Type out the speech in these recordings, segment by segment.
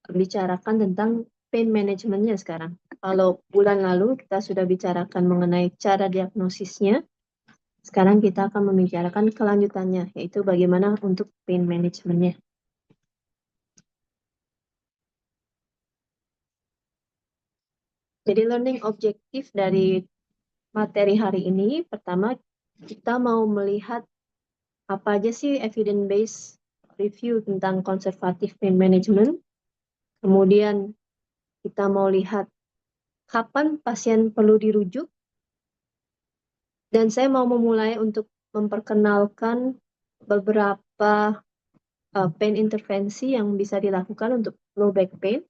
bicarakan tentang pain manajemennya sekarang. Kalau bulan lalu kita sudah bicarakan mengenai cara diagnosisnya, sekarang kita akan membicarakan kelanjutannya, yaitu bagaimana untuk pain manajemennya. Jadi learning objektif dari materi hari ini, pertama kita mau melihat apa aja sih evidence-based review tentang konservatif pain management. Kemudian kita mau lihat kapan pasien perlu dirujuk. Dan saya mau memulai untuk memperkenalkan beberapa pain intervensi yang bisa dilakukan untuk low back pain.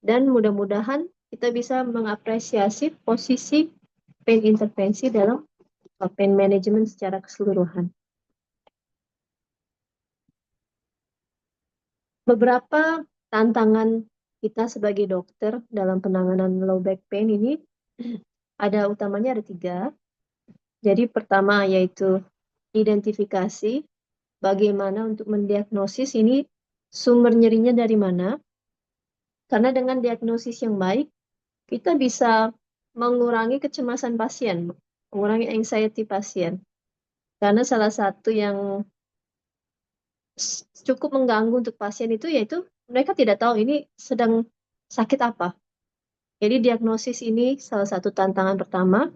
Dan mudah-mudahan kita bisa mengapresiasi posisi pain intervensi dalam pain management secara keseluruhan. Beberapa tantangan kita sebagai dokter dalam penanganan low back pain ini utamanya ada 3. Jadi pertama yaitu identifikasi bagaimana untuk mendiagnosis ini sumber nyerinya dari mana. Karena dengan diagnosis yang baik, kita bisa mengurangi kecemasan pasien, mengurangi anxiety pasien. Karena salah satu yang cukup mengganggu untuk pasien itu yaitu mereka tidak tahu ini sedang sakit apa. Jadi diagnosis ini salah satu tantangan pertama.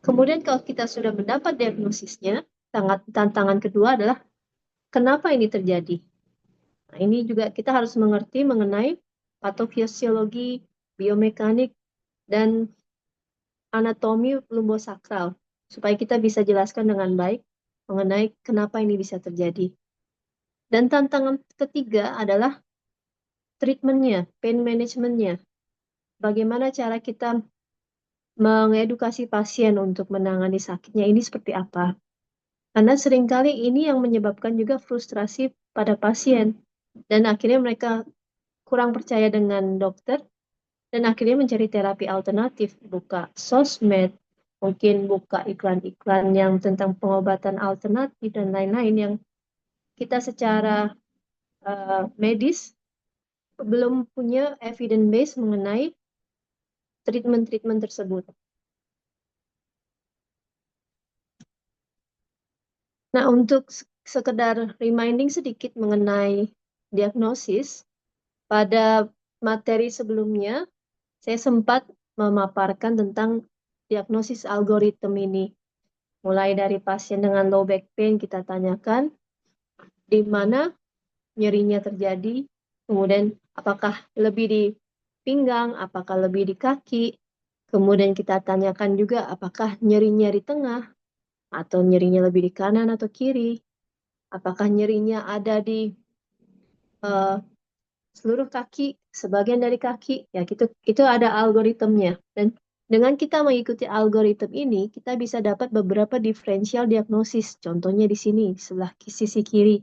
Kemudian kalau kita sudah mendapat diagnosisnya, tantangan kedua adalah kenapa ini terjadi. Nah, ini juga kita harus mengerti mengenai patofisiologi, biomekanik, dan anatomi lumbosakral, supaya kita bisa jelaskan dengan baik mengenai kenapa ini bisa terjadi. Dan tantangan ketiga adalah treatmentnya, pain managementnya. Bagaimana cara kita mengedukasi pasien untuk menangani sakitnya ini seperti apa. Karena seringkali ini yang menyebabkan juga frustrasi pada pasien. Dan akhirnya mereka kurang percaya dengan dokter, dan akhirnya mencari terapi alternatif, buka sosmed, mungkin buka iklan-iklan yang tentang pengobatan alternatif dan lain-lain yang kita secara medis belum punya evidence base mengenai treatment-treatment tersebut. Nah, untuk sekedar reminding sedikit mengenai diagnosis, pada materi sebelumnya saya sempat memaparkan tentang diagnosis algoritma ini. Mulai dari pasien dengan low back pain kita tanyakan di mana nyerinya terjadi, kemudian apakah lebih di pinggang, apakah lebih di kaki, kemudian kita tanyakan juga apakah nyerinya di tengah, atau nyerinya lebih di kanan atau kiri, apakah nyerinya ada di uh, seluruh kaki, sebagian dari kaki, ya gitu, itu ada algoritmnya. Dan dengan kita mengikuti algoritma ini, kita bisa dapat beberapa diferensial diagnosis. Contohnya di sini, sebelah sisi kiri,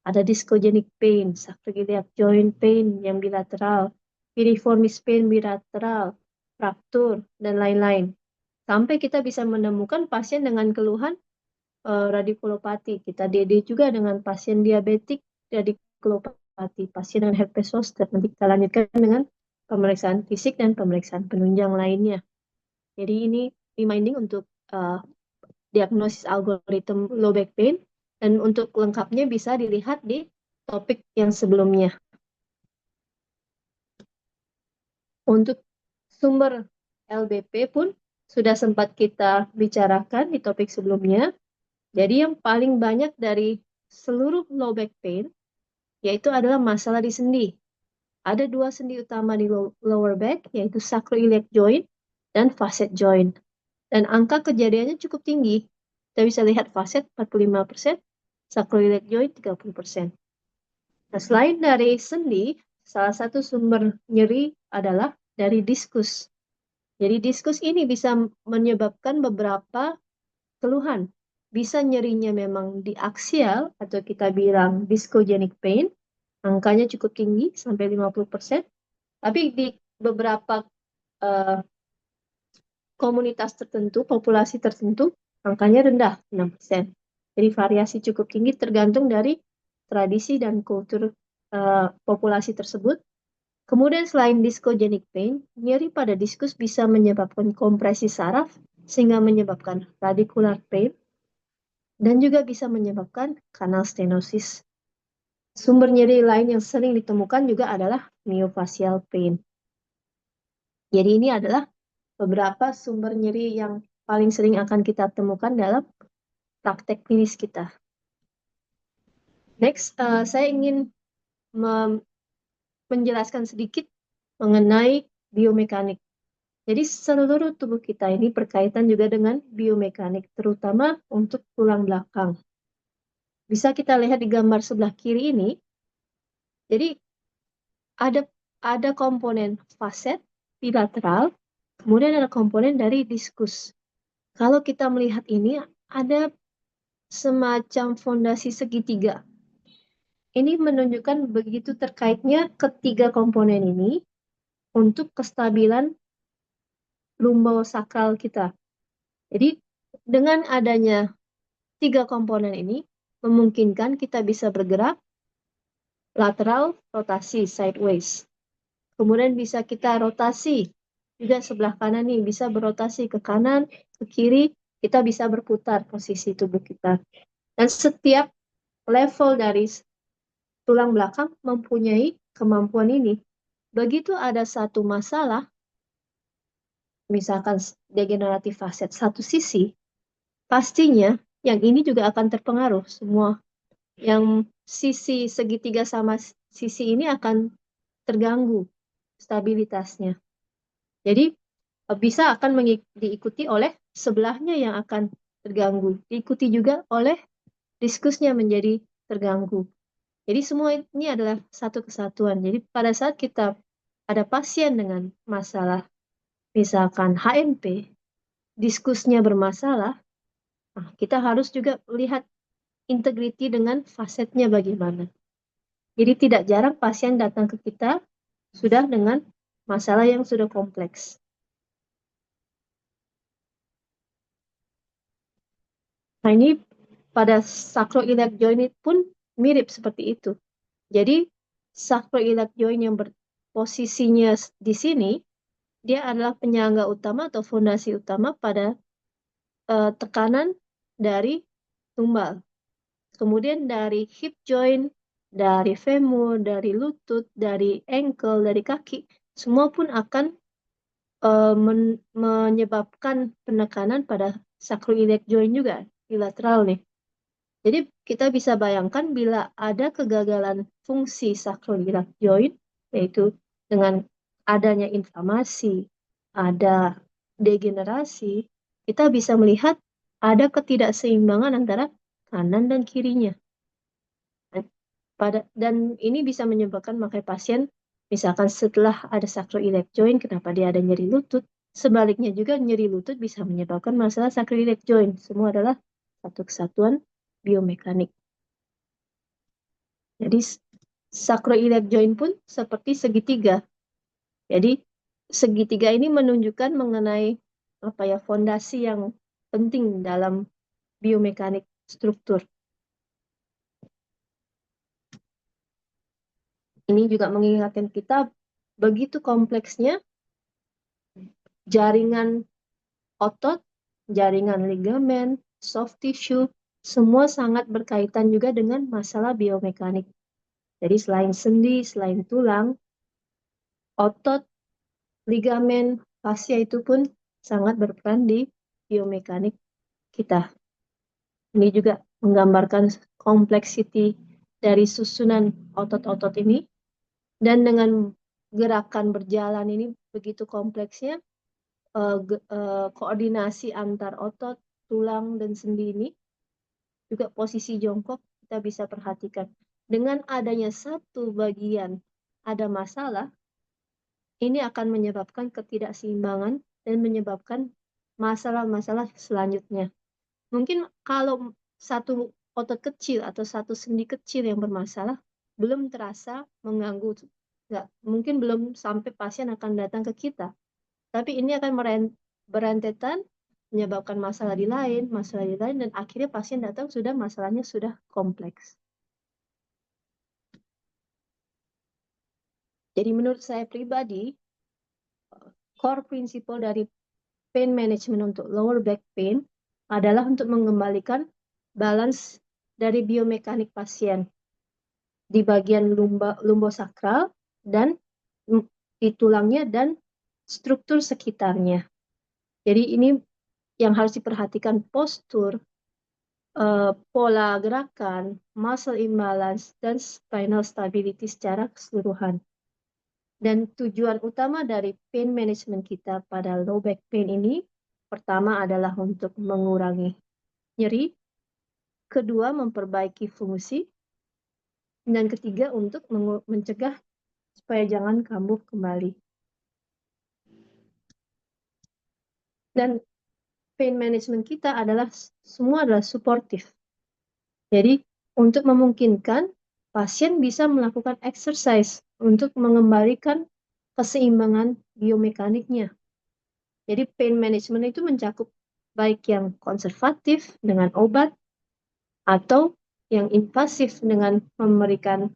ada discogenic pain, sacroiliac joint pain yang bilateral, piriformis pain bilateral, fraktur, dan lain-lain. Sampai kita bisa menemukan pasien dengan keluhan radikulopati. Kita DD juga dengan pasien diabetik radikulopati, pasien dengan herpes zoster. Nanti kita lanjutkan dengan pemeriksaan fisik dan pemeriksaan penunjang lainnya. Jadi ini reminding untuk diagnosis algoritma low back pain, dan untuk lengkapnya bisa dilihat di topik yang sebelumnya. Untuk sumber LBP pun sudah sempat kita bicarakan di topik sebelumnya. Jadi yang paling banyak dari seluruh low back pain yaitu adalah masalah di sendi. Ada 2 sendi utama di lower back, yaitu sacroiliac joint dan facet joint. Dan angka kejadiannya cukup tinggi. Kita bisa lihat facet 45%, sacroiliac joint 30%. Nah, selain dari sendi, salah satu sumber nyeri adalah dari diskus. Jadi diskus ini bisa menyebabkan beberapa keluhan. Bisa nyerinya memang di aksial atau kita bilang discogenic pain, angkanya cukup tinggi sampai 50%, tapi di beberapa uh, komunitas tertentu, populasi tertentu, angkanya rendah 6%. Jadi variasi cukup tinggi tergantung dari tradisi dan kultur populasi tersebut. Kemudian selain discogenic pain, nyeri pada diskus bisa menyebabkan kompresi saraf sehingga menyebabkan radicular pain dan juga bisa menyebabkan kanal stenosis. Sumber nyeri lain yang sering ditemukan juga adalah myofascial pain. Jadi ini adalah beberapa sumber nyeri yang paling sering akan kita temukan dalam praktek klinis kita. Next, saya ingin menjelaskan sedikit mengenai biomekanik. Jadi seluruh tubuh kita ini berkaitan juga dengan biomekanik, terutama untuk tulang belakang. Bisa kita lihat di gambar sebelah kiri ini. Jadi ada komponen faset bilateral, kemudian ada komponen dari diskus. Kalau kita melihat ini, ada semacam fondasi segitiga. Ini menunjukkan begitu terkaitnya ketiga komponen ini untuk kestabilan lumbosakral kita. Jadi dengan adanya tiga komponen ini memungkinkan kita bisa bergerak lateral rotasi sideways. Kemudian bisa kita rotasi juga sebelah kanan nih, bisa berotasi ke kanan, ke kiri, kita bisa berputar posisi tubuh kita. Dan setiap level dari tulang belakang mempunyai kemampuan ini. Begitu ada satu masalah, misalkan degeneratif faset satu sisi, pastinya yang ini juga akan terpengaruh. Semua yang sisi segitiga sama sisi ini akan terganggu stabilitasnya. Jadi bisa akan diikuti oleh sebelahnya yang akan terganggu. Diikuti juga oleh diskusnya menjadi terganggu. Jadi semua ini adalah satu kesatuan. Jadi pada saat kita ada pasien dengan masalah, misalkan HNP, diskusnya bermasalah, kita harus juga lihat integriti dengan fasetnya bagaimana. Jadi tidak jarang pasien datang ke kita sudah dengan masalah yang sudah kompleks. Nah ini pada sacroiliac joint pun mirip seperti itu. Jadi sacroiliac joint yang berposisinya di sini, dia adalah penyangga utama atau fondasi utama pada tekanan dari tumbal. Kemudian dari hip joint, dari femur, dari lutut, dari ankle, dari kaki, semua pun akan menyebabkan penekanan pada sacroiliac joint juga, bilateral nih. Jadi kita bisa bayangkan bila ada kegagalan fungsi sacroiliac joint, yaitu dengan adanya inflamasi, ada degenerasi, kita bisa melihat ada ketidakseimbangan antara kanan dan kirinya. Dan ini bisa menyebabkan makanya pasien, misalkan setelah ada sacroiliac joint, kenapa dia ada nyeri lutut, sebaliknya juga nyeri lutut bisa menyebabkan masalah sacroiliac joint. Semua adalah satu kesatuan biomekanik. Jadi sacroiliac joint pun seperti segitiga. Jadi segitiga ini menunjukkan mengenai fondasi yang penting dalam biomekanik struktur. Ini juga mengingatkan kita begitu kompleksnya jaringan otot, jaringan ligamen, soft tissue, semua sangat berkaitan juga dengan masalah biomekanik. Jadi selain sendi, selain tulang, otot, ligamen, fascia itu pun sangat berperan di biomekanik kita. Ini juga menggambarkan kompleksiti dari susunan otot-otot ini. Dan dengan gerakan berjalan ini begitu kompleksnya, koordinasi antar otot, tulang, dan sendi ini, juga posisi jongkok kita bisa perhatikan. Dengan adanya satu bagian ada masalah, ini akan menyebabkan ketidakseimbangan dan menyebabkan masalah-masalah selanjutnya. Mungkin kalau satu otot kecil atau satu sendi kecil yang bermasalah, belum terasa mengganggu. Nggak, mungkin belum sampai pasien akan datang ke kita. Tapi ini akan berentetan, menyebabkan masalah di lain, dan akhirnya pasien datang sudah masalahnya sudah kompleks. Jadi menurut saya pribadi, core principle dari pain management untuk lower back pain adalah untuk mengembalikan balance dari biomekanik pasien di bagian lumbosakral dan di tulangnya dan struktur sekitarnya. Jadi ini yang harus diperhatikan, postur, pola gerakan, muscle imbalance, dan spinal stability secara keseluruhan. Dan tujuan utama dari pain management kita pada low back pain ini, pertama adalah untuk mengurangi nyeri, kedua memperbaiki fungsi, dan ketiga untuk mencegah supaya jangan kambuh kembali. Dan pain management kita semua adalah suportif. Jadi untuk memungkinkan pasien bisa melakukan exercise untuk mengembalikan keseimbangan biomekaniknya. Jadi pain management itu mencakup baik yang konservatif dengan obat atau yang invasif dengan memberikan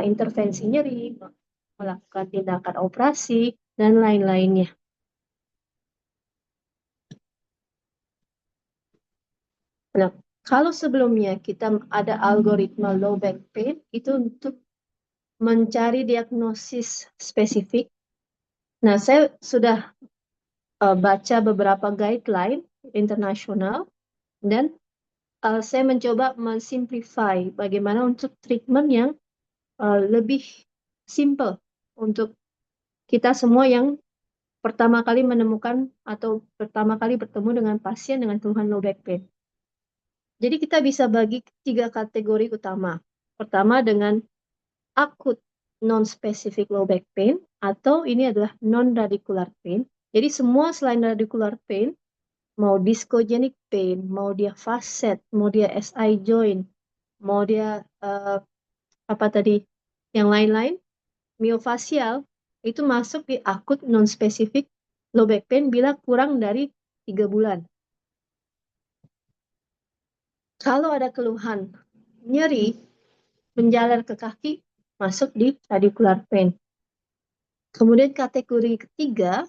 intervensi nyeri, melakukan tindakan operasi, dan lain-lainnya. Nah, kalau sebelumnya kita ada algoritma low back pain, itu untuk mencari diagnosis spesifik. Nah, saya sudah baca beberapa guideline internasional, dan saya mencoba mensimplify bagaimana untuk treatment yang lebih simple untuk kita semua yang pertama kali menemukan atau pertama kali bertemu dengan pasien dengan keluhan low back pain. Jadi kita bisa bagi 3 kategori utama. Pertama dengan akut non-specific low back pain, atau ini adalah non-radicular pain. Jadi semua selain radicular pain, mau discogenic pain, mau dia facet, mau dia SI joint, mau dia yang lain-lain, miofascial, itu masuk di akut non-specific low back pain bila kurang dari 3 bulan. Kalau ada keluhan nyeri menjalar ke kaki, masuk di radicular pain. Kemudian kategori ketiga,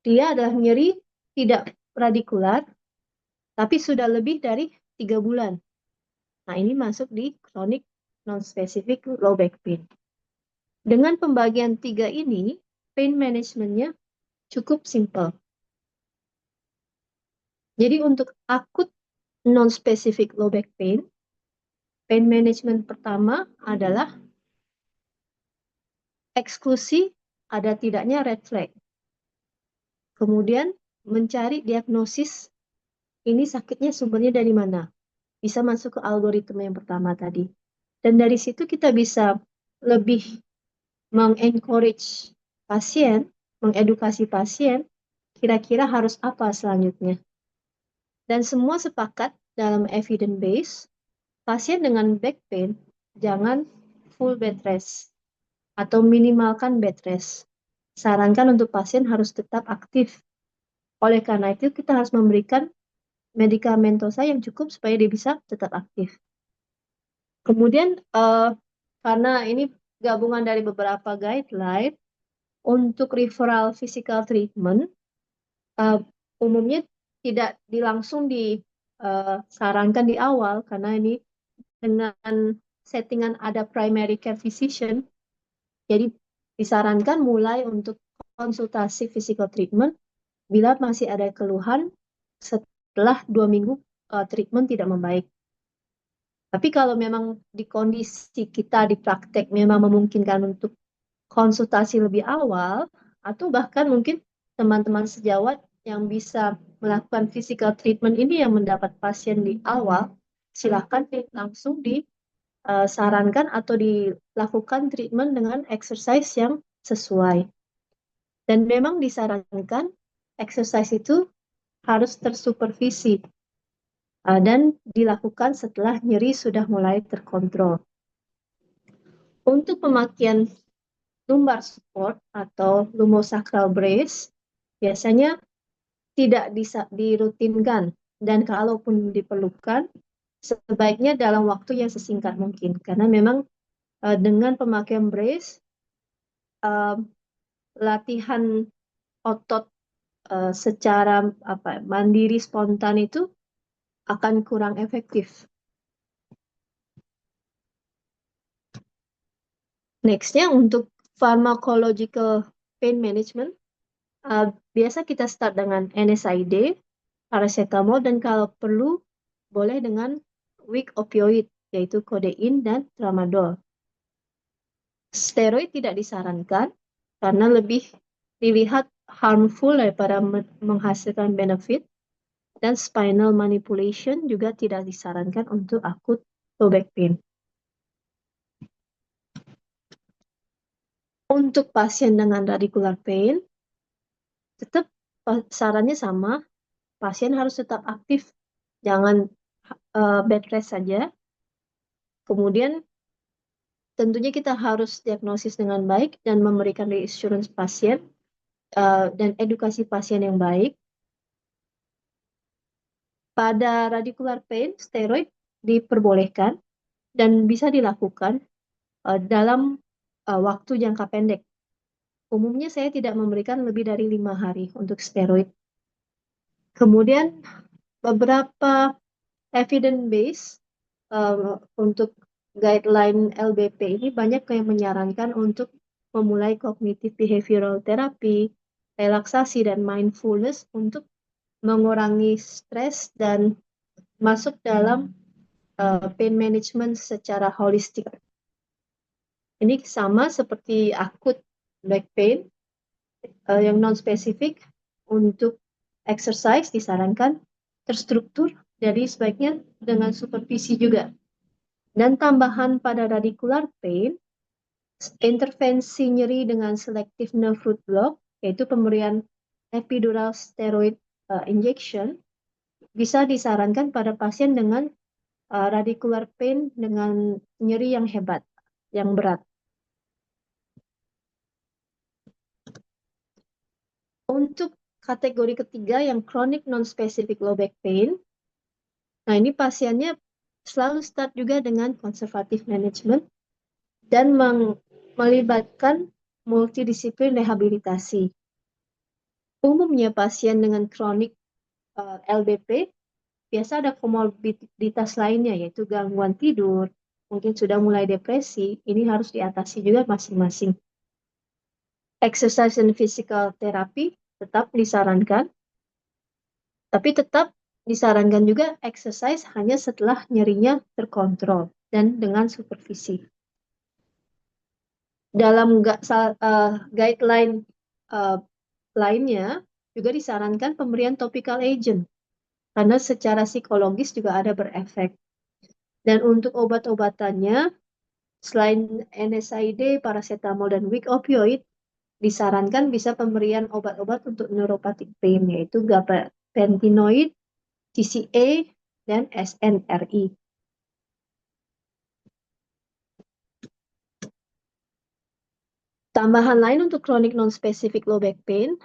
dia adalah nyeri tidak radikular, tapi sudah lebih dari 3 bulan. Nah, ini masuk di chronic non-specific low back pain. Dengan pembagian 3 ini, pain manajemennya cukup simple. Jadi untuk akut non-specific low back pain management pertama adalah eksklusi ada tidaknya red flag. Kemudian mencari diagnosis ini sakitnya sumbernya dari mana. Bisa masuk ke algoritma yang pertama tadi. Dan dari situ kita bisa lebih mengencourage pasien, mengedukasi pasien, kira-kira harus apa selanjutnya. Dan semua sepakat dalam evidence base, pasien dengan back pain jangan full bed rest atau minimalkan bed rest. Sarankan untuk pasien harus tetap aktif. Oleh karena itu kita harus memberikan medikamentosa yang cukup supaya dia bisa tetap aktif. Kemudian karena ini gabungan dari beberapa guideline, untuk referral physical treatment umumnya tidak langsung disarankan di awal, karena ini dengan settingan ada primary care physician, jadi disarankan mulai untuk konsultasi physical treatment bila masih ada keluhan setelah 2 minggu treatment tidak membaik. Tapi kalau memang di kondisi kita di praktek memang memungkinkan untuk konsultasi lebih awal, atau bahkan mungkin teman-teman sejawat yang bisa melakukan physical treatment ini yang mendapat pasien di awal, silakan langsung disarankan atau dilakukan treatment dengan exercise yang sesuai. Dan memang disarankan exercise itu harus tersupervisi dan dilakukan setelah nyeri sudah mulai terkontrol. Untuk pemakaian lumbar support atau lumbosacral brace biasanya tidak dirutinkan, dan kalaupun diperlukan sebaiknya dalam waktu yang sesingkat mungkin, karena memang dengan pemakaian brace latihan otot secara mandiri spontan itu akan kurang efektif. Nextnya untuk pharmacological pain management, biasa kita start dengan NSAID, paracetamol, dan kalau perlu boleh dengan weak opioid, yaitu kodein dan tramadol. Steroid tidak disarankan karena lebih dilihat harmful daripada menghasilkan benefit, dan spinal manipulation juga tidak disarankan untuk akut low back pain. Untuk pasien dengan radicular pain, tetap sarannya sama, pasien harus tetap aktif, jangan bed rest saja. Kemudian tentunya kita harus diagnosis dengan baik dan memberikan reassurance pasien dan edukasi pasien yang baik. Pada radicular pain, steroid diperbolehkan dan bisa dilakukan dalam waktu jangka pendek. Umumnya saya tidak memberikan lebih dari 5 hari untuk steroid. Kemudian beberapa evidence base untuk guideline LBP ini banyak yang menyarankan untuk memulai cognitive behavioral therapy, relaksasi, dan mindfulness untuk mengurangi stres dan masuk dalam pain management secara holistik. Ini sama seperti akut back pain yang non-spesifik. Untuk exercise disarankan terstruktur, jadi sebaiknya dengan supervisi juga. Dan tambahan pada radicular pain, intervensi nyeri dengan selective nerve root block, yaitu pemberian epidural steroid injection, bisa disarankan pada pasien dengan radicular pain dengan nyeri yang hebat, yang berat. Untuk kategori ketiga yang chronic non-specific low back pain, nah ini pasiennya selalu start juga dengan conservative management dan melibatkan multidisiplin rehabilitasi. Umumnya pasien dengan kronik LBP biasa ada komorbiditas lainnya, yaitu gangguan tidur, mungkin sudah mulai depresi, ini harus diatasi juga masing-masing. Exercise and physical therapy tetap disarankan, tapi tetap disarankan juga exercise hanya setelah nyerinya terkontrol dan dengan supervisi. Dalam guideline lainnya juga disarankan pemberian topical agent karena secara psikologis juga ada berefek. Dan untuk obat-obatannya, selain NSAID, paracetamol, dan weak opioid, disarankan bisa pemberian obat-obat untuk neuropathic pain, yaitu gabapentinoid, TCA, dan SNRI. Tambahan lain untuk chronic non-specific low back pain,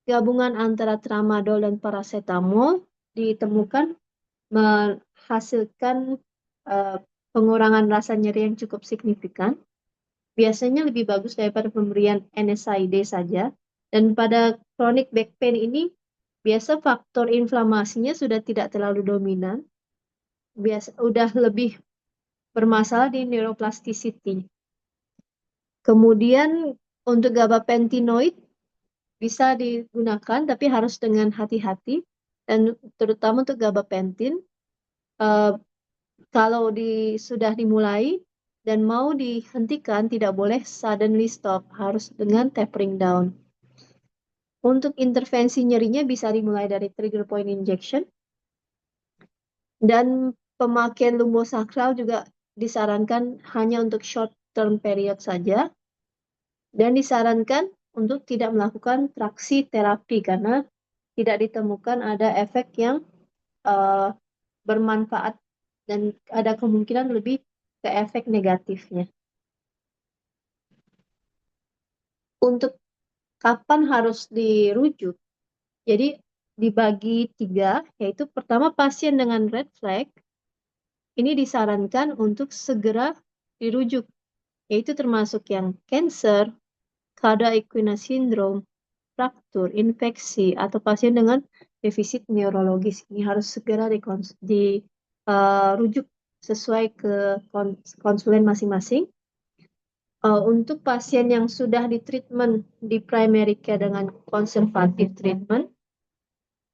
gabungan antara tramadol dan paracetamol ditemukan menghasilkan pengurangan rasa nyeri yang cukup signifikan. Biasanya lebih bagus daripada pemberian NSAID saja. Dan pada chronic back pain ini, biasa faktor inflamasinya sudah tidak terlalu dominan. Udah lebih bermasalah di neuroplasticity. Kemudian untuk gabapentinoid bisa digunakan, tapi harus dengan hati-hati. Dan terutama untuk gabapentin, kalau sudah dimulai dan mau dihentikan, tidak boleh suddenly stop, harus dengan tapering down. Untuk intervensi nyerinya bisa dimulai dari trigger point injection, dan pemakaian lumbosakral juga disarankan hanya untuk short term period saja, dan disarankan untuk tidak melakukan traksi terapi karena tidak ditemukan ada efek yang bermanfaat dan ada kemungkinan lebih ke efek negatifnya. Untuk kapan harus dirujuk, jadi dibagi 3, yaitu pertama pasien dengan red flag, ini disarankan untuk segera dirujuk, yaitu termasuk yang cancer, Cauda equina syndrome, fraktur, infeksi, atau pasien dengan defisit neurologis. Ini harus segera dirujuk sesuai ke konsulen masing-masing. Untuk pasien yang sudah ditreatment di primary care dengan conservative treatment,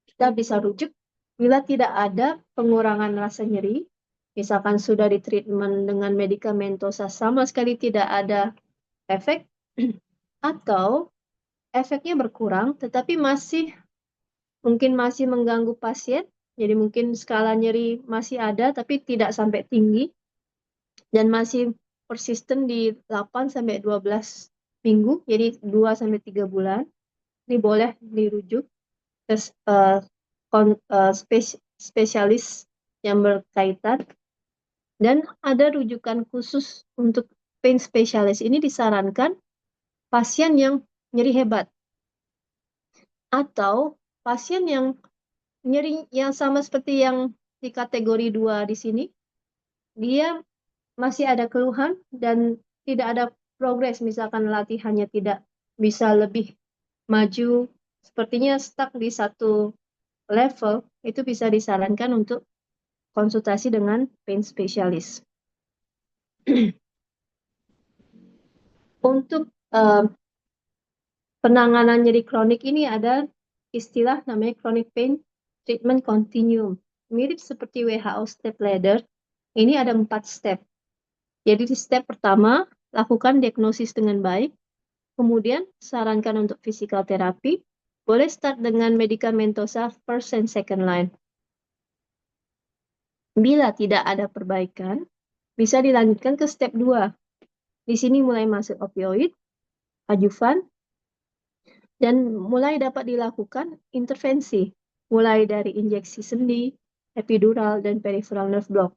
kita bisa rujuk bila tidak ada pengurangan rasa nyeri, misalkan sudah ditreatment dengan medikamentosa sama sekali tidak ada efek, atau efeknya berkurang tetapi mungkin masih mengganggu pasien, jadi mungkin skala nyeri masih ada tapi tidak sampai tinggi dan masih persisten di 8 sampai 12 minggu, jadi 2 sampai 3 bulan. Ini boleh dirujuk ke spesialis yang berkaitan, dan ada rujukan khusus untuk pain specialist. Ini disarankan pasien yang nyeri hebat atau pasien yang nyeri yang sama seperti yang di kategori 2 di sini, dia masih ada keluhan dan tidak ada progres, misalkan latihannya tidak bisa lebih maju, sepertinya stuck di satu level, itu bisa disarankan untuk konsultasi dengan pain specialist. Untuk penanganan nyeri kronik ini ada istilah namanya chronic pain treatment continuum. Mirip seperti WHO step ladder, ini ada 4 step. Jadi di step pertama, lakukan diagnosis dengan baik, kemudian sarankan untuk physical therapy, boleh start dengan medikamentosa first and second line. Bila tidak ada perbaikan, bisa dilanjutkan ke step 2. Di sini mulai masuk opioid, adjuvan, dan mulai dapat dilakukan intervensi, mulai dari injeksi sendi, epidural, dan peripheral nerve block.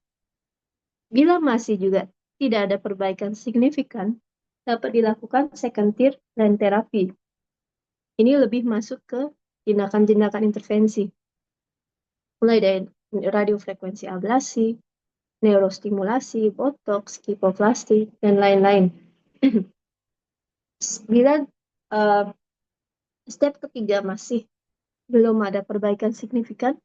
Bila masih juga tidak ada perbaikan signifikan, dapat dilakukan second tier dan terapi. Ini lebih masuk ke tindakan-tindakan intervensi, mulai dari radiofrekuensi ablasi, neurostimulasi, botox, kipoplasti, dan lain-lain. Bila step ketiga masih belum ada perbaikan signifikan,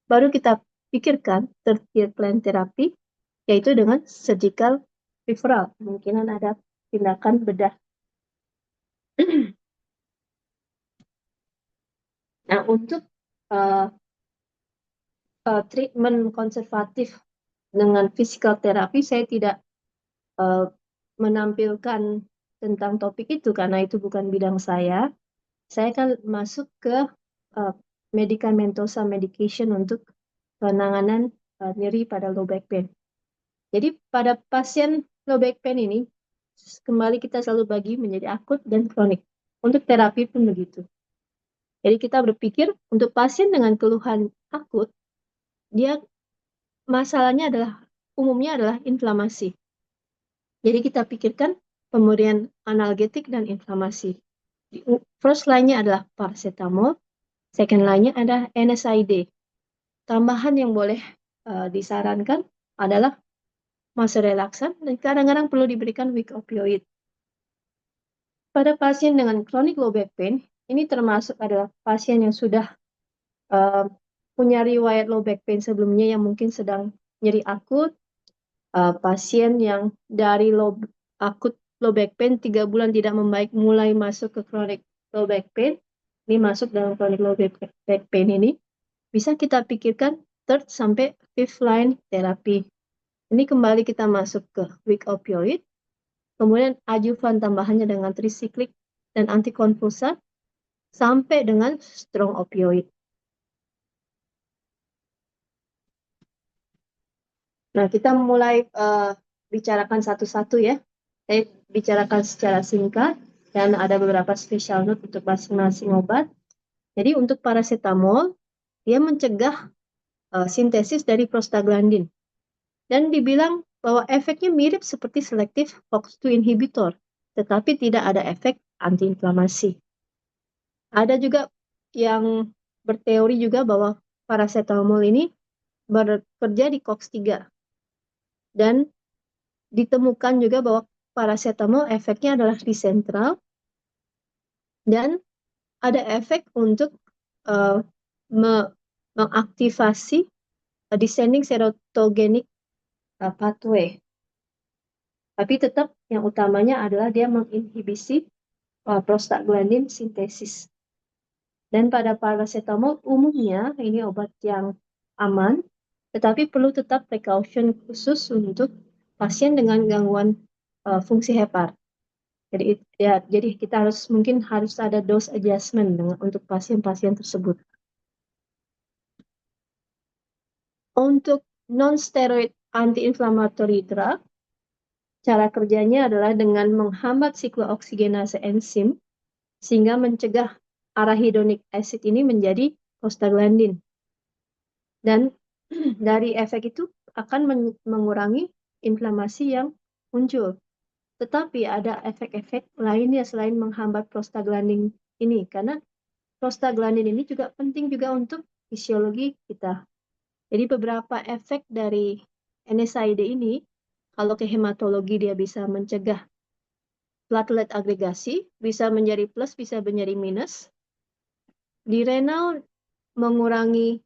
baru kita pikirkan third tier plan terapi, yaitu dengan surgical referral. Kemungkinan ada tindakan bedah. Nah, untuk treatment konservatif dengan physical therapy, saya tidak menampilkan tentang topik itu karena itu bukan bidang saya. Saya akan masuk ke medikamentosa medication untuk penanganan nyeri pada low back pain. Jadi pada pasien low back pain ini, kembali kita selalu bagi menjadi akut dan kronik. Untuk terapi pun begitu. Jadi kita berpikir untuk pasien dengan keluhan akut, dia masalahnya umumnya adalah inflamasi. Jadi kita pikirkan pemberian analgetik dan inflamasi. First line-nya adalah paracetamol, second line-nya ada NSAID. Tambahan yang boleh disarankan adalah masa relaksan dan kadang-kadang perlu diberikan weak opioid. Pada pasien dengan chronic low back pain, ini termasuk adalah pasien yang sudah punya riwayat low back pain sebelumnya yang mungkin sedang nyeri akut, pasien yang dari akut low back pain 3 bulan tidak membaik mulai masuk ke chronic low back pain, ini masuk dalam chronic low back pain ini, bisa kita pikirkan third sampai fifth line terapi. Ini kembali kita masuk ke weak opioid, kemudian adjuvan tambahannya dengan tricyclic dan antikonvulsan, sampai dengan strong opioid. Nah, kita mulai bicarakan satu-satu ya. Saya bicarakan secara singkat dan ada beberapa special note untuk masing-masing obat. Jadi untuk paracetamol, dia mencegah sintesis dari prostaglandin. Dan dibilang bahwa efeknya mirip seperti selective FOX2 inhibitor, tetapi tidak ada efek antiinflamasi. Ada juga yang berteori juga bahwa paracetamol ini bekerja di COX-3. Dan ditemukan juga bahwa paracetamol efeknya adalah di sentral Dan ada efek untuk mengaktifasi descending serotogenic pathway. Tapi tetap yang utamanya adalah dia menginhibisi prostaglandin sintesis. Dan pada paracetamol umumnya ini obat yang aman, tetapi perlu tetap precaution khusus untuk pasien dengan gangguan fungsi hepar. Jadi kita mungkin harus ada dose adjustment untuk pasien-pasien tersebut. Untuk non-steroid anti-inflammatory drug, cara kerjanya adalah dengan menghambat siklo-oksigenase enzim sehingga mencegah arachidonic acid ini menjadi prostaglandin. Dan dari efek itu akan mengurangi inflamasi yang muncul. Tetapi ada efek-efek lainnya selain menghambat prostaglandin ini, karena prostaglandin ini juga penting juga untuk fisiologi kita. Jadi beberapa efek dari NSAID ini, kalau ke hematologi dia bisa mencegah platelet agregasi, bisa menjadi plus, bisa menjadi minus. Di renal mengurangi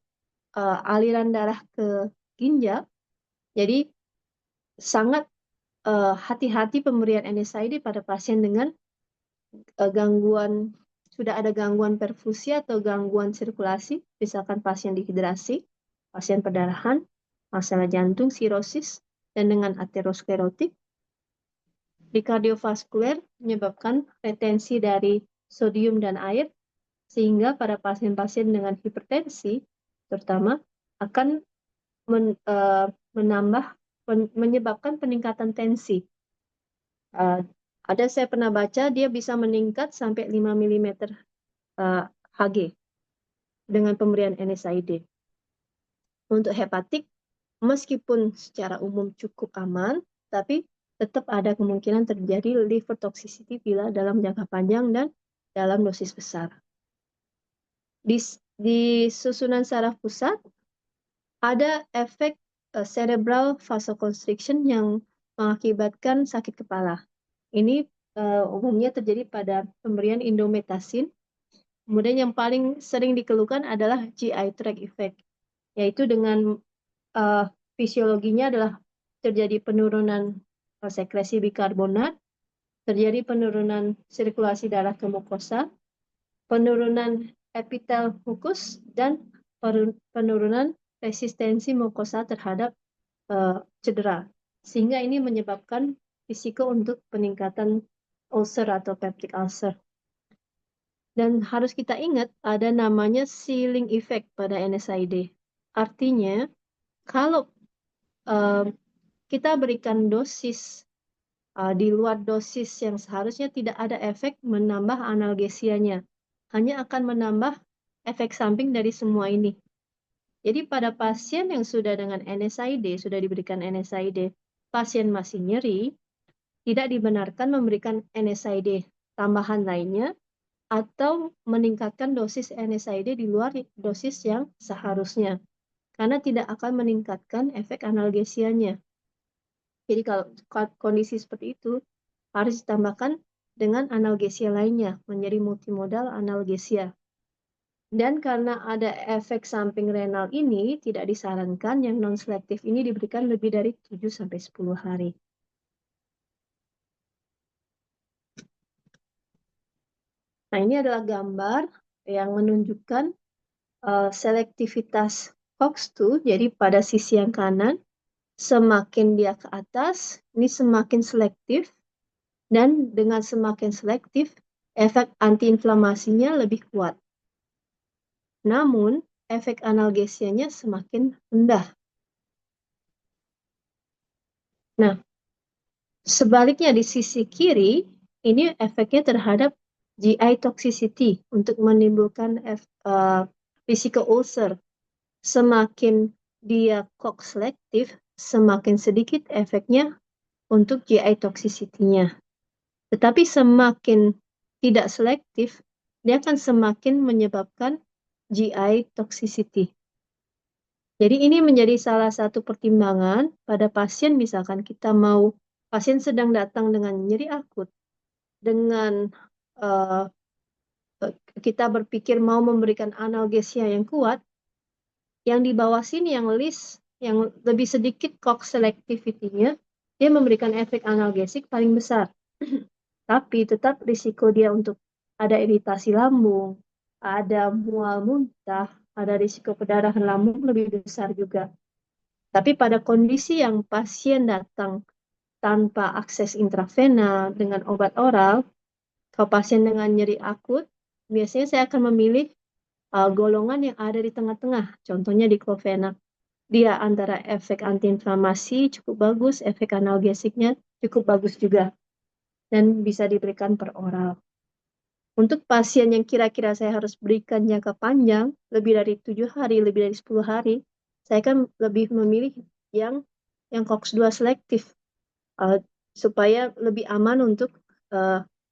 aliran darah ke ginjal, jadi sangat hati-hati pemberian NSAID pada pasien dengan sudah ada gangguan perfusi atau gangguan sirkulasi, misalkan pasien dehidrasi, pasien perdarahan, masalah jantung, sirosis, dan dengan aterosklerotik. Di kardiovaskuler menyebabkan retensi dari sodium dan air, sehingga pada pasien-pasien dengan hipertensi, terutama, akan menyebabkan peningkatan tensi. Saya pernah baca dia bisa meningkat sampai 5 mm Hg dengan pemberian NSAID. Untuk hepatik, meskipun secara umum cukup aman, tapi tetap ada kemungkinan terjadi liver toxicity bila dalam jangka panjang dan dalam dosis besar. Di susunan saraf pusat, ada efek cerebral vasoconstriction yang mengakibatkan sakit kepala. Ini umumnya terjadi pada pemberian indomethacin. Kemudian yang paling sering dikeluhkan adalah GI tract effect, yaitu dengan fisiologinya adalah terjadi penurunan sekresi bikarbonat, terjadi penurunan sirkulasi darah ke mukosa, penurunan epitel mukus, dan penurunan resistensi mukosa terhadap cedera. Sehingga ini menyebabkan risiko untuk peningkatan ulcer atau peptic ulcer. Dan harus kita ingat ada namanya ceiling effect pada NSAID. Artinya, kalau kita berikan dosis di luar dosis yang seharusnya tidak ada efek menambah analgesianya. Hanya akan menambah efek samping dari semua ini. Jadi pada pasien yang sudah dengan NSAID, sudah diberikan NSAID, pasien masih nyeri, tidak dibenarkan memberikan NSAID tambahan lainnya atau meningkatkan dosis NSAID di luar dosis yang seharusnya. Karena tidak akan meningkatkan efek analgesianya. Jadi kalau kondisi seperti itu harus ditambahkan dengan analgesia lainnya, menjadi multimodal analgesia. Dan karena ada efek samping renal ini, tidak disarankan yang non-selektif ini diberikan lebih dari 7-10 hari. Nah, ini adalah gambar yang menunjukkan selektivitas COX-2. Jadi pada sisi yang kanan, semakin dia ke atas, ini semakin selektif. Dan dengan semakin selektif, efek antiinflamasinya lebih kuat. Namun, efek analgesianya semakin rendah. Nah, sebaliknya di sisi kiri, ini efeknya terhadap GI toxicity untuk menimbulkan risiko ulcer. Semakin dia COX selektif, semakin sedikit efeknya untuk GI toxicity-nya. Tetapi semakin tidak selektif, dia akan semakin menyebabkan GI toxicity. Jadi ini menjadi salah satu pertimbangan pada pasien, misalkan pasien sedang datang dengan nyeri akut, dengan kita berpikir mau memberikan analgesia yang kuat, yang di bawah sini yang list yang lebih sedikit COX selectivity-nya, dia memberikan efek analgesik paling besar. Tapi tetap risiko dia untuk ada iritasi lambung, ada mual muntah, ada risiko pendarahan lambung lebih besar juga. Tapi pada kondisi yang pasien datang tanpa akses intravena dengan obat oral, kalau pasien dengan nyeri akut, biasanya saya akan memilih golongan yang ada di tengah-tengah, contohnya diclofenac. Dia antara efek antiinflamasi cukup bagus, efek analgesiknya cukup bagus juga, dan bisa diberikan per oral. Untuk pasien yang kira-kira saya harus berikan jangka panjang, lebih dari 7 hari, lebih dari 10 hari, saya kan lebih memilih yang COX-2 selektif, supaya lebih aman untuk,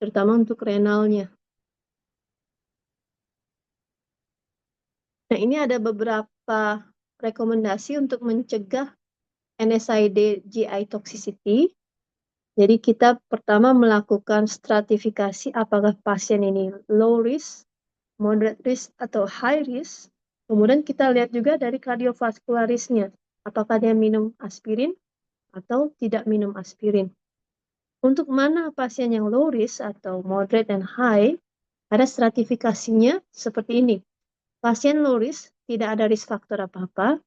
terutama untuk renalnya. Nah, ini ada beberapa rekomendasi untuk mencegah NSAID GI toxicity. Jadi kita pertama melakukan stratifikasi apakah pasien ini low risk, moderate risk, atau high risk. Kemudian kita lihat juga dari kardiovaskulasnya, apakah dia minum aspirin atau tidak minum aspirin. Untuk mana pasien yang low risk atau moderate dan high, ada stratifikasinya seperti ini. Pasien low risk tidak ada risk faktor apa-apa.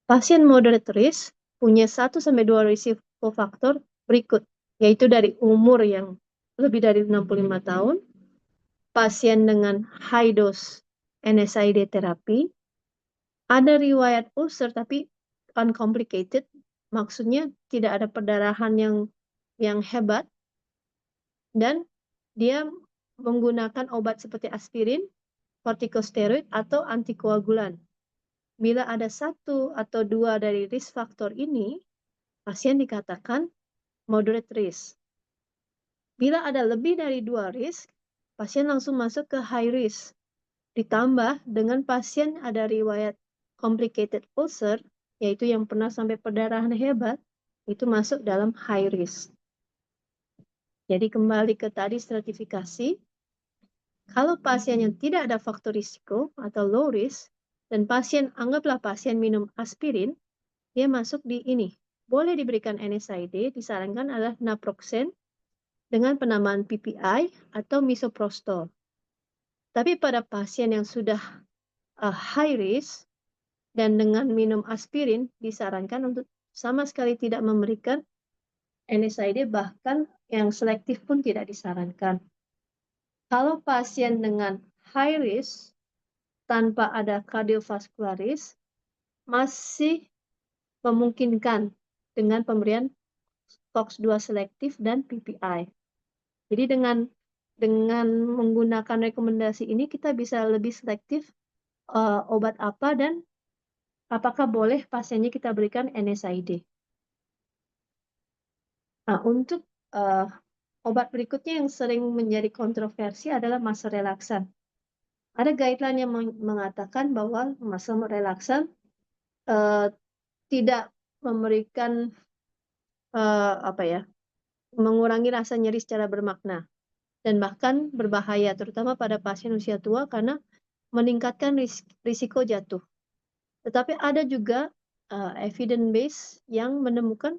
Pasien moderate risk punya 1-2 risiko faktor berikut, yaitu dari umur yang lebih dari 65 tahun, pasien dengan high dose NSAID terapi, ada riwayat ulcer tapi uncomplicated, maksudnya tidak ada perdarahan yang hebat, dan dia menggunakan obat seperti aspirin, kortikosteroid, atau antikoagulan. Bila ada 1 atau 2 dari risk faktor ini, pasien dikatakan moderate risk. Bila ada lebih dari 2 risk, pasien langsung masuk ke high risk. Ditambah dengan pasien ada riwayat complicated ulcer, yaitu yang pernah sampai perdarahan hebat, itu masuk dalam high risk. Jadi kembali ke tadi stratifikasi, kalau pasien yang tidak ada faktor risiko atau low risk, dan anggaplah pasien minum aspirin, dia masuk di ini. Boleh diberikan NSAID, disarankan adalah naproxen dengan penambahan PPI atau misoprostol. Tapi pada pasien yang sudah high risk dan dengan minum aspirin, disarankan untuk sama sekali tidak memberikan NSAID, bahkan yang selektif pun tidak disarankan. Kalau pasien dengan high risk tanpa ada kardiovaskular risk, masih memungkinkan dengan pemberian COX-2 selektif dan PPI. Jadi dengan menggunakan rekomendasi ini kita bisa lebih selektif obat apa dan apakah boleh pasiennya kita berikan NSAID. Nah, untuk obat berikutnya yang sering menjadi kontroversi adalah masa relaksan. Ada guideline yang mengatakan bahwa masa relaksan tidak memberikan mengurangi rasa nyeri secara bermakna dan bahkan berbahaya, terutama pada pasien usia tua karena meningkatkan risiko jatuh. Tetapi ada juga evidence base yang menemukan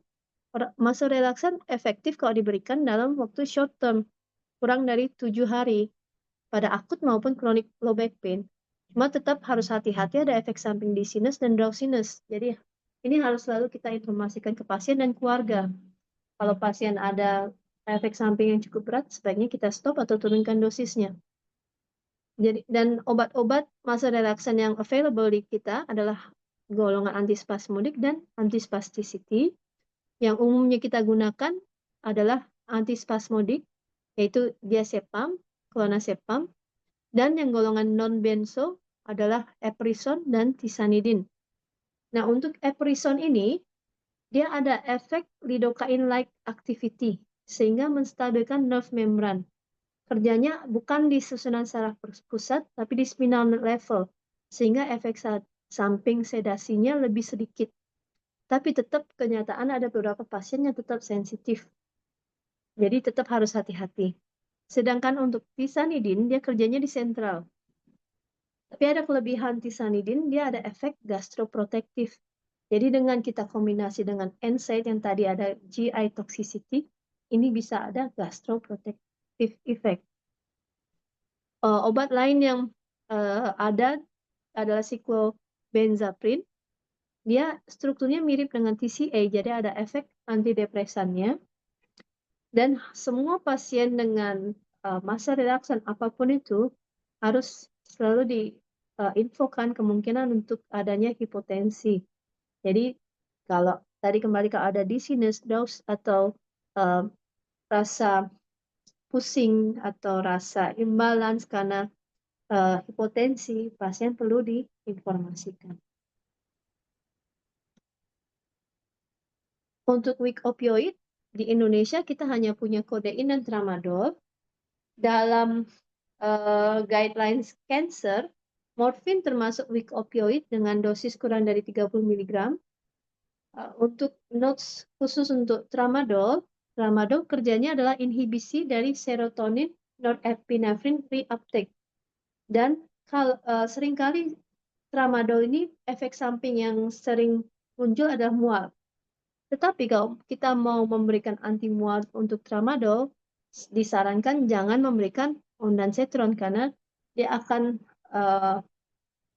masa relaksan efektif kalau diberikan dalam waktu short term, kurang dari 7 hari, pada akut maupun chronic low back pain. Cuma tetap harus hati-hati, ada efek samping dizziness dan drowsiness. Jadi ini harus selalu kita informasikan ke pasien dan keluarga. Kalau pasien ada efek samping yang cukup berat, sebaiknya kita stop atau turunkan dosisnya. Jadi, dan obat-obat masa relaksan yang available di kita adalah golongan antispasmodik dan antispasticity. Yang umumnya kita gunakan adalah antispasmodik, yaitu diazepam, clonazepam, dan yang golongan non-benzo adalah eprisone dan tisanidin. Nah, untuk eprisone ini, dia ada efek lidocaine-like activity, sehingga menstabilkan nerve membran. Kerjanya bukan di susunan saraf pusat, tapi di spinal level, sehingga efek samping sedasinya lebih sedikit. Tapi tetap kenyataan ada beberapa pasien yang tetap sensitif. Jadi tetap harus hati-hati. Sedangkan untuk tisanidin, dia kerjanya di sentral. Tapi ada kelebihan tisanidin, dia ada efek gastroprotektif. Jadi dengan kita kombinasi dengan NSAID yang tadi ada GI toxicity, ini bisa ada gastroprotective effect. Obat lain yang ada adalah cyclobenzaprine. Dia strukturnya mirip dengan TCA, jadi ada efek antidepresannya. Dan semua pasien dengan masa relaksan apapun itu harus selalu diinfokan kemungkinan untuk adanya hipotensi. Jadi kalau tadi kembali kalau ada dizziness, drowse, atau rasa pusing atau rasa imbalance karena hipotensi, pasien perlu diinformasikan. Untuk weak opioid, di Indonesia kita hanya punya kodein dan tramadol. Dalam guidelines cancer, morfin termasuk weak opioid dengan dosis kurang dari 30 mg. Untuk notes khusus untuk tramadol, tramadol kerjanya adalah inhibisi dari serotonin norepinephrine reuptake. Dan seringkali tramadol ini efek samping yang sering muncul adalah mual. Tetapi kalau kita mau memberikan anti mual untuk tramadol, disarankan jangan memberikan ondansetron karena dia akan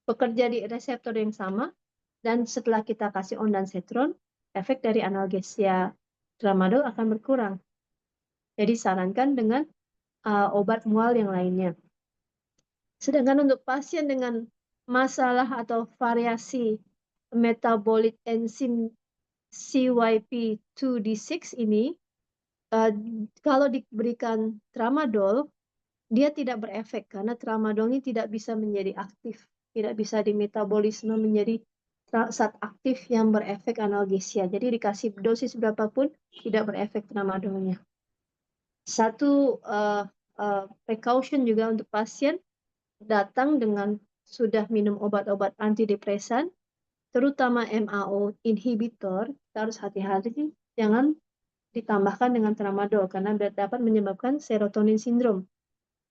bekerja di reseptor yang sama, dan setelah kita kasih ondansetron, efek dari analgesia tramadol akan berkurang. Jadi sarankan dengan obat mual yang lainnya. Sedangkan untuk pasien dengan masalah atau variasi metabolit enzim CYP2D6 ini, kalau diberikan tramadol, dia tidak berefek karena tramadol ini tidak bisa menjadi aktif, tidak bisa dimetabolisme menjadi zat aktif yang berefek analgesia. Jadi dikasih dosis berapapun tidak berefek tramadolnya. Satu precaution juga untuk pasien datang dengan sudah minum obat-obat antidepresan, terutama MAO inhibitor, kita harus hati-hati jangan ditambahkan dengan tramadol karena dapat menyebabkan serotonin syndrome.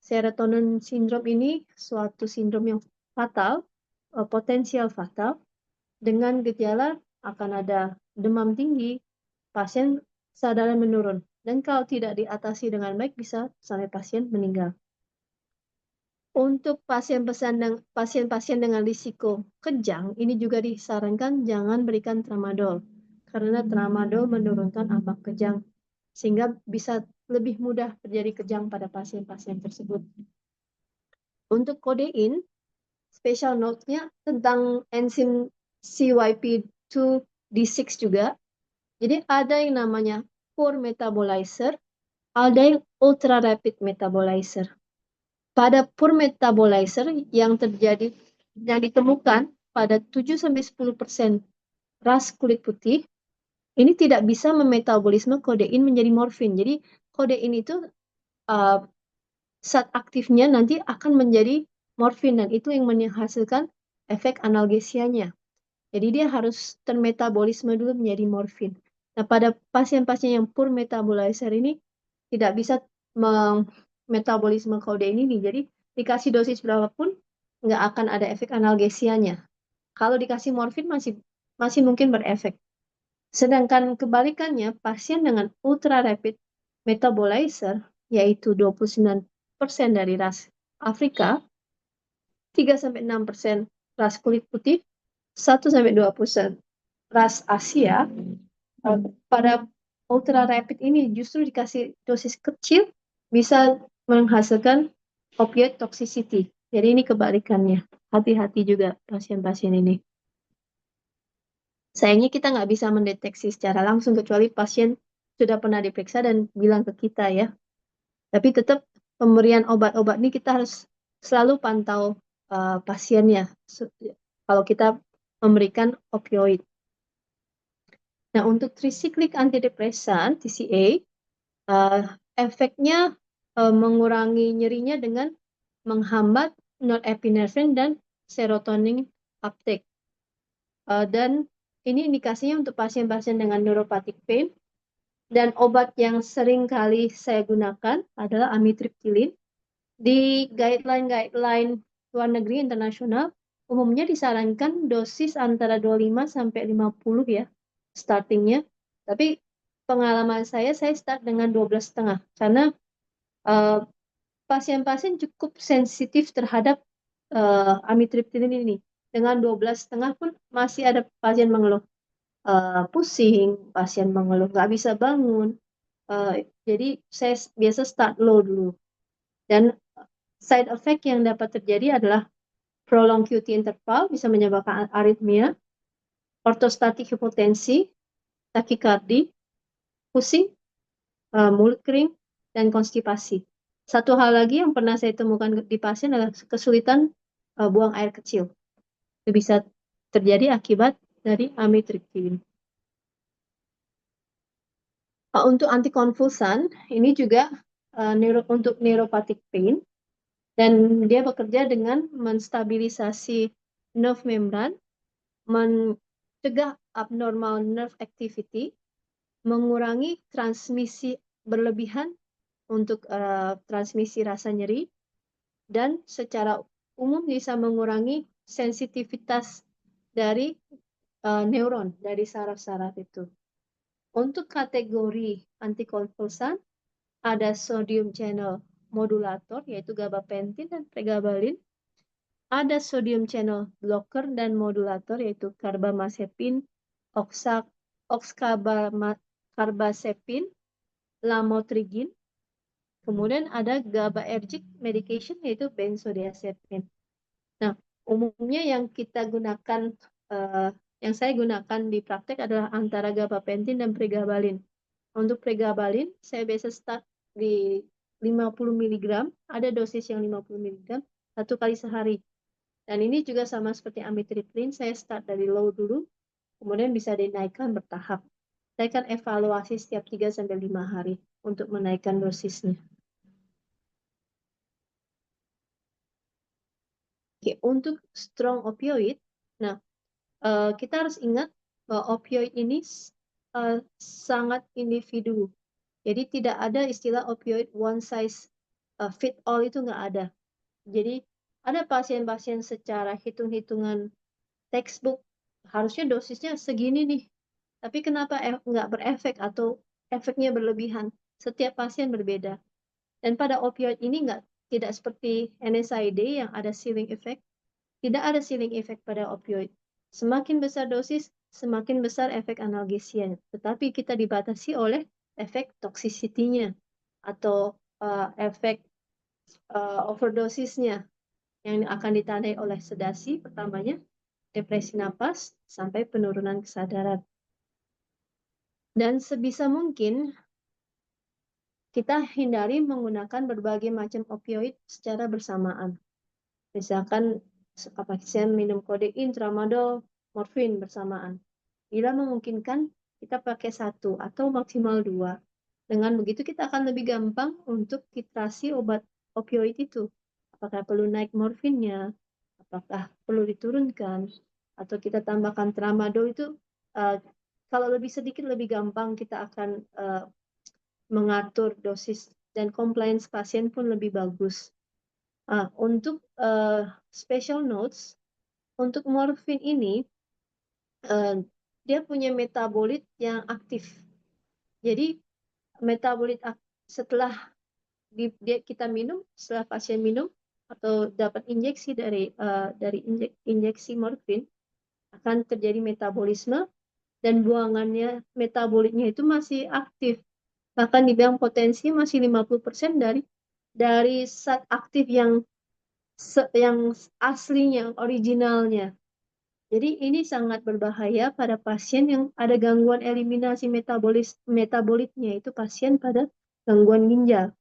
Serotonin syndrome ini suatu sindrom yang fatal, potensial fatal, dengan gejala akan ada demam tinggi, pasien kesadaran menurun, dan kalau tidak diatasi dengan baik bisa sampai pasien meninggal. Untuk pasien-pasien dengan risiko kejang, ini juga disarankan jangan berikan tramadol, karena tramadol menurunkan ambang kejang, sehingga bisa lebih mudah terjadi kejang pada pasien-pasien tersebut. Untuk kodein, special note-nya tentang enzim CYP2D6 juga. Jadi ada yang namanya poor metabolizer, ada yang ultra rapid metabolizer. Pada poor metabolizer yang ditemukan pada 7-10% ras kulit putih, ini tidak bisa memetabolisme kodein menjadi morfin. Jadi kodein itu zat aktifnya nanti akan menjadi morfin, dan itu yang menghasilkan efek analgesianya. Jadi dia harus termetabolisme dulu menjadi morfin. Nah, pada pasien-pasien yang poor metabolizer ini tidak bisa metabolisme kodein ini, jadi dikasih dosis berapapun nggak akan ada efek analgesianya. Kalau dikasih morfin masih mungkin berefek. Sedangkan kebalikannya, pasien dengan ultra rapid metabolizer, yaitu 29% dari ras Afrika, 3-6% ras kulit putih, 1-2% ras Asia, pada ultra rapid ini justru dikasih dosis kecil bisa menghasilkan opioid toxicity. Jadi ini kebalikannya. Hati-hati juga pasien-pasien ini. Sayangnya kita nggak bisa mendeteksi secara langsung kecuali pasien sudah pernah diperiksa dan bilang ke kita ya. Tapi tetap pemberian obat-obat ini kita harus selalu pantau pasiennya kalau kita memberikan opioid. Nah, untuk tricyclic antidepresan, TCA, efeknya mengurangi nyerinya dengan menghambat norepinephrine dan serotonin uptake. Dan ini indikasinya untuk pasien-pasien dengan neuropathic pain Dan obat yang sering kali saya gunakan adalah amitriptyline. Di guideline luar negeri internasional, umumnya disarankan dosis antara 25 sampai 50 ya, startingnya. Tapi pengalaman saya start dengan 12,5. Karena pasien-pasien cukup sensitif terhadap amitriptyline ini. Dengan 12,5 pun masih ada pasien mengeluh pusing, pasien mengeluh nggak bisa bangun. Jadi saya biasa start low dulu. Dan side effect yang dapat terjadi adalah prolonged QT interval, bisa menyebabkan aritmia, ortostatik hipotensi, takikardi, pusing, mulut kering, dan konstipasi. Satu hal lagi yang pernah saya temukan di pasien adalah kesulitan buang air kecil. Itu bisa terjadi akibat dari amitriptyline. Untuk antikonvulsan, ini juga untuk neuropathic pain, dan dia bekerja dengan menstabilisasi nerve membran, mencegah abnormal nerve activity, mengurangi transmisi berlebihan untuk transmisi rasa nyeri, dan secara umum bisa mengurangi sensitivitas dari neuron, dari saraf-saraf itu. Untuk kategori antikonvulsan, ada sodium channel modulator, yaitu gabapentin dan pregabalin. Ada sodium channel blocker dan modulator, yaitu carbamazepin, oxcarbazepin, lamotrigine. Kemudian ada GABAergic medication, yaitu benzodiazepin. Nah, umumnya yang saya gunakan di praktek adalah antara gabapentin dan pregabalin. Untuk pregabalin, saya biasa start di 50 mg, ada dosis yang 50 mg, 1 kali sehari. Dan ini juga sama seperti amitriptyline, saya start dari low dulu, kemudian bisa dinaikkan bertahap. Saya akan evaluasi setiap 3-5 hari untuk menaikkan dosisnya. Oke, untuk strong opioid, nah kita harus ingat bahwa opioid ini sangat individu. Jadi tidak ada istilah opioid one size fit all, itu nggak ada. Jadi ada pasien-pasien secara hitung-hitungan textbook harusnya dosisnya segini nih, tapi kenapa nggak berefek atau efeknya berlebihan? Setiap pasien berbeda. Dan pada opioid ini tidak seperti NSAID yang ada ceiling effect. Tidak ada ceiling effect pada opioid. Semakin besar dosis, semakin besar efek analgesia. Tetapi kita dibatasi oleh efek toxicity-nya atau efek overdosisnya yang akan ditandai oleh sedasi pertamanya, depresi napas, sampai penurunan kesadaran. Dan sebisa mungkin kita hindari menggunakan berbagai macam opioid secara bersamaan. Misalkan pasien minum kodein, tramadol, morfin bersamaan. Bila memungkinkan, kita pakai 1 atau maksimal 2. Dengan begitu kita akan lebih gampang untuk titrasi obat opioid itu. Apakah perlu naik morfinnya, apakah perlu diturunkan, atau kita tambahkan tramadol itu. Kalau lebih sedikit lebih gampang, kita akan mengatur dosis dan compliance pasien pun lebih bagus. Untuk special notes, untuk morfin ini dia punya metabolit yang aktif. Jadi metabolit setelah kita minum, setelah pasien minum atau dapat injeksi dari injeksi morfin, akan terjadi metabolisme dan buangannya metabolitnya itu masih aktif. Bahkan dibilang potensi masih 50% dari zat aktif yang aslinya, originalnya. Jadi ini sangat berbahaya pada pasien yang ada gangguan eliminasi metabolitnya, itu pasien pada gangguan ginjal.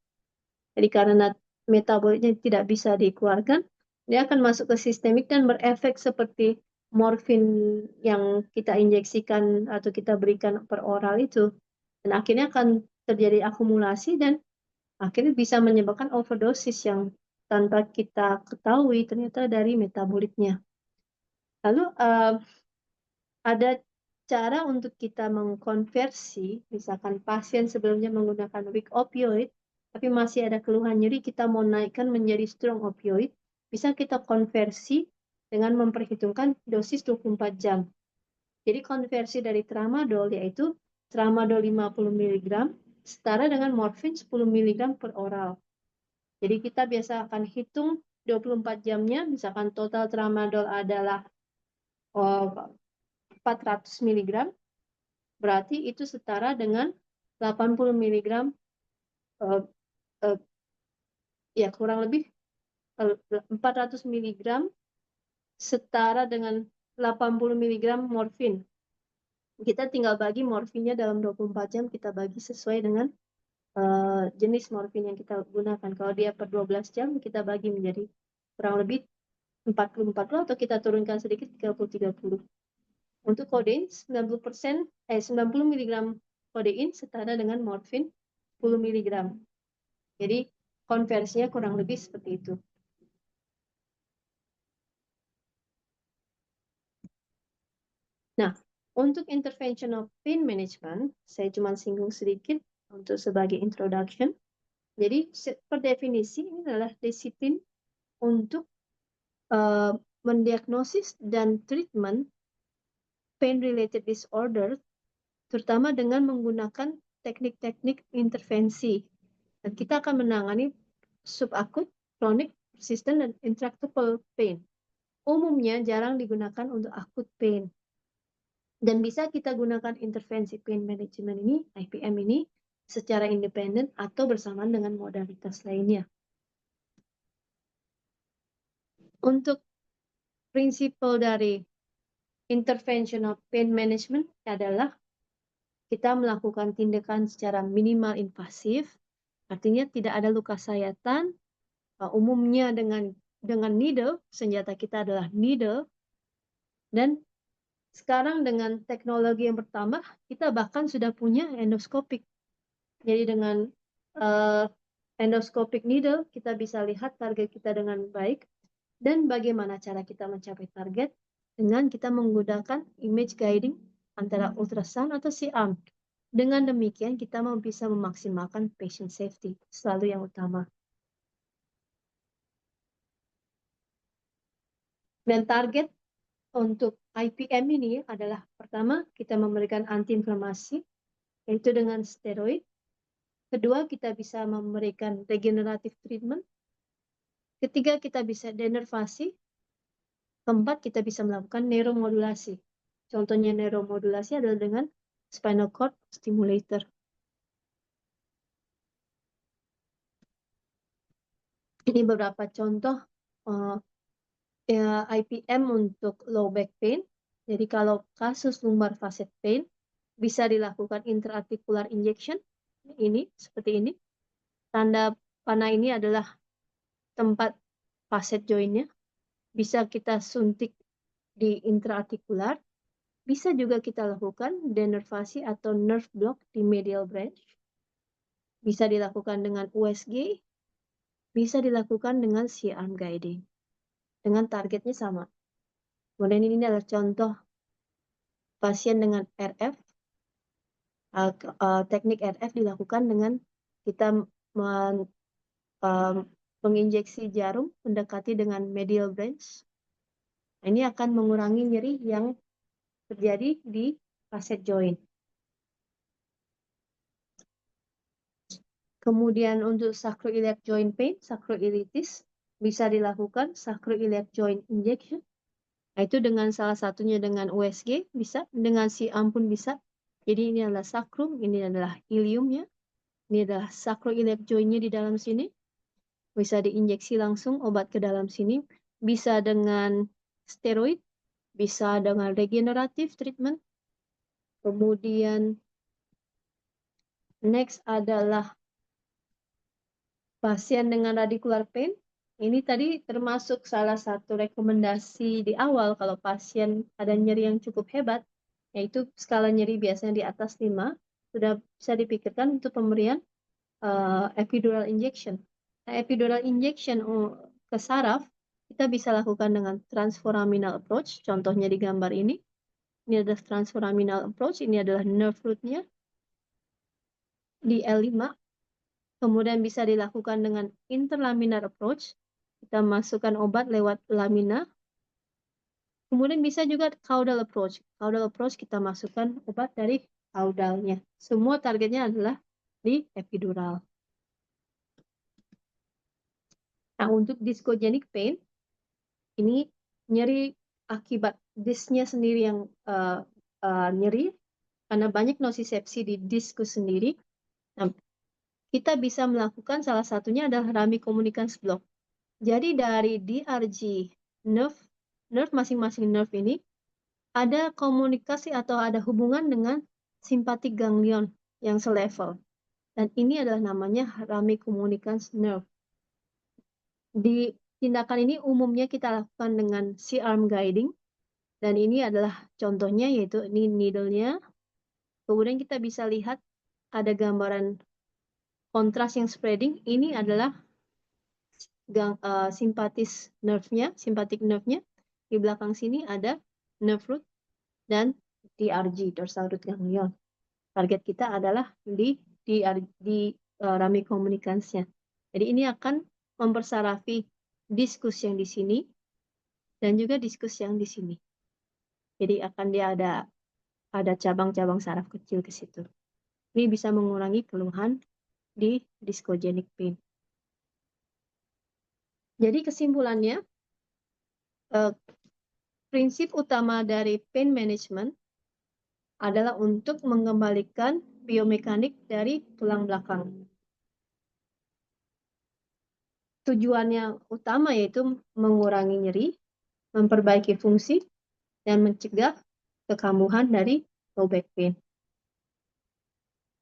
Jadi karena metabolitnya tidak bisa dikeluarkan, dia akan masuk ke sistemik dan berefek seperti morfin yang kita injeksikan atau kita berikan per oral itu. Dan akhirnya akan terjadi akumulasi dan akhirnya bisa menyebabkan overdosis yang tanpa kita ketahui ternyata dari metabolitnya. Lalu ada cara untuk kita mengkonversi, misalkan pasien sebelumnya menggunakan weak opioid, tapi masih ada keluhan nyeri, kita mau naikkan menjadi strong opioid, bisa kita konversi dengan memperhitungkan dosis 24 jam. Jadi konversi dari tramadol yaitu tramadol 50 mg setara dengan morfin 10 mg per oral. Jadi kita biasa akan hitung 24 jamnya, misalkan total tramadol adalah 400 mg, berarti itu setara dengan 80 mg, ya kurang lebih 400 mg setara dengan 80 mg morfin. Kita tinggal bagi morfinnya dalam 24 jam, kita bagi sesuai dengan jenis morfin yang kita gunakan. Kalau dia per 12 jam, kita bagi menjadi kurang lebih 40-40 atau kita turunkan sedikit 30-30. Untuk kodein 90% 90 mg kodein setara dengan morfin 10 mg. Jadi konversinya kurang lebih seperti itu. Nah, untuk interventional pain management, saya cuma singgung sedikit untuk sebagai introduction. Jadi per definisi ini adalah disiplin untuk mendiagnosis dan treatment pain-related disorder, terutama dengan menggunakan teknik-teknik intervensi. Dan kita akan menangani subakut, chronic, persistent, dan intractable pain. Umumnya jarang digunakan untuk akut pain. Dan bisa kita gunakan intervensi pain management ini, IPM ini, secara independen atau bersamaan dengan modalitas lainnya. Untuk prinsipal dari interventional pain management adalah kita melakukan tindakan secara minimal invasif, artinya tidak ada luka sayatan, umumnya dengan needle, senjata kita adalah needle, dan sekarang dengan teknologi yang bertambah, kita bahkan sudah punya endoskopik. Jadi dengan endoscopic needle, kita bisa lihat target kita dengan baik, dan bagaimana cara kita mencapai target dengan kita menggunakan image guiding antara ultrasound atau C-arm. Dengan demikian kita bisa memaksimalkan patient safety, selalu yang utama. Dan target untuk IPM ini adalah pertama kita memberikan antiinflamasi, yaitu dengan steroid. Kedua kita bisa memberikan regenerative treatment. Ketiga kita bisa denervasi. Keempat, kita bisa melakukan neuromodulasi. Contohnya neuromodulasi adalah dengan spinal cord stimulator. Ini beberapa contoh IPM untuk low back pain. Jadi kalau kasus lumbar facet pain, bisa dilakukan intraarticular injection. Ini, seperti ini. Tanda panah ini adalah tempat facet joint-nya. Bisa kita suntik di intraartikular. Bisa juga kita lakukan denervasi atau nerve block di medial branch. Bisa dilakukan dengan USG. Bisa dilakukan dengan C-arm guiding. Dengan targetnya sama. Kemudian ini adalah contoh pasien dengan RF. Teknik RF dilakukan dengan kita menginjeksi jarum mendekati dengan medial branch. Ini akan mengurangi nyeri yang terjadi di facet joint. Kemudian untuk sacroiliac joint pain, sacroiliitis, bisa dilakukan sacroiliac joint injection. Itu dengan salah satunya dengan USG, bisa. Dengan C-arm pun bisa. Jadi ini adalah sacrum, ini adalah iliumnya. Ini adalah sacroiliac joint-nya di dalam sini. Bisa diinjeksi langsung obat ke dalam sini. Bisa dengan steroid, bisa dengan regenerative treatment. Kemudian next adalah pasien dengan radicular pain. Ini tadi termasuk salah satu rekomendasi di awal kalau pasien ada nyeri yang cukup hebat, yaitu skala nyeri biasanya di atas 5, sudah bisa dipikirkan untuk pemberian epidural injection. Nah, epidural injection ke saraf, kita bisa lakukan dengan transforaminal approach, contohnya di gambar ini. Ini adalah transforaminal approach, ini adalah nerve root-nya di L5. Kemudian bisa dilakukan dengan interlaminar approach. Kita masukkan obat lewat lamina. Kemudian bisa juga caudal approach. Caudal approach kita masukkan obat dari caudalnya. Semua targetnya adalah di epidural. Nah, untuk discogenic pain, ini nyeri akibat disknya sendiri yang nyeri, karena banyak nocicepsi di diskus sendiri. Nah, kita bisa melakukan salah satunya adalah rami communicans block. Jadi dari DRG nerve masing-masing nerve ini ada komunikasi atau ada hubungan dengan simpatik ganglion yang selevel. Dan ini adalah namanya rami communicans nerve. Di tindakan ini umumnya kita lakukan dengan C-arm guiding. Dan ini adalah contohnya, yaitu ini needle-nya. Kemudian kita bisa lihat ada gambaran kontras yang spreading. Ini adalah simpatis nerve-nya, simpatic nerve-nya. Di belakang sini ada nerve root dan DRG, dorsal root ganglion. Target kita adalah di rami communicans-nya. Jadi ini akan mempersarafi diskus yang di sini dan juga diskus yang di sini. Jadi akan dia ada cabang-cabang saraf kecil ke situ. Ini bisa mengurangi keluhan di discogenic pain. Jadi kesimpulannya, prinsip utama dari pain management adalah untuk mengembalikan biomekanik dari tulang belakang. Tujuannya utama yaitu mengurangi nyeri, memperbaiki fungsi, dan mencegah kekambuhan dari low back pain.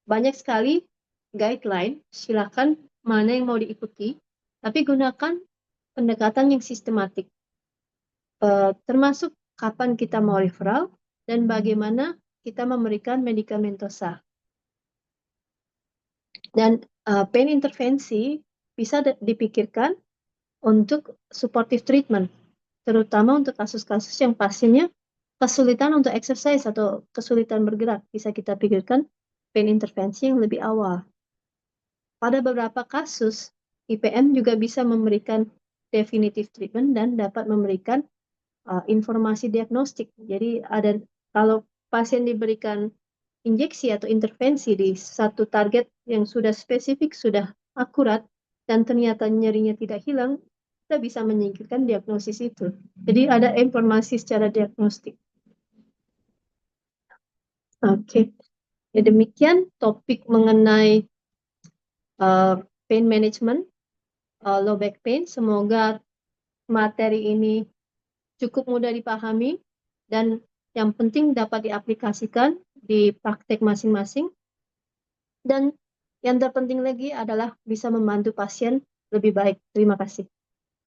Banyak sekali guideline, silakan mana yang mau diikuti, tapi gunakan pendekatan yang sistematik, termasuk kapan kita mau referral dan bagaimana kita memberikan medikamentosa. Dan pain intervensi bisa dipikirkan untuk supportive treatment, terutama untuk kasus-kasus yang pasiennya kesulitan untuk exercise atau kesulitan bergerak. Bisa kita pikirkan pain intervensi yang lebih awal. Pada beberapa kasus, IPM juga bisa memberikan definitive treatment dan dapat memberikan informasi diagnostik. Jadi kalau pasien diberikan injeksi atau intervensi di satu target yang sudah spesifik, sudah akurat, dan ternyata nyerinya tidak hilang, kita bisa menyingkirkan diagnosis itu. Jadi ada informasi secara diagnostik. Oke. Ya, demikian topik mengenai pain management, low back pain. Semoga materi ini cukup mudah dipahami dan yang penting dapat diaplikasikan di praktek masing-masing. Dan yang terpenting lagi adalah bisa membantu pasien lebih baik. Terima kasih.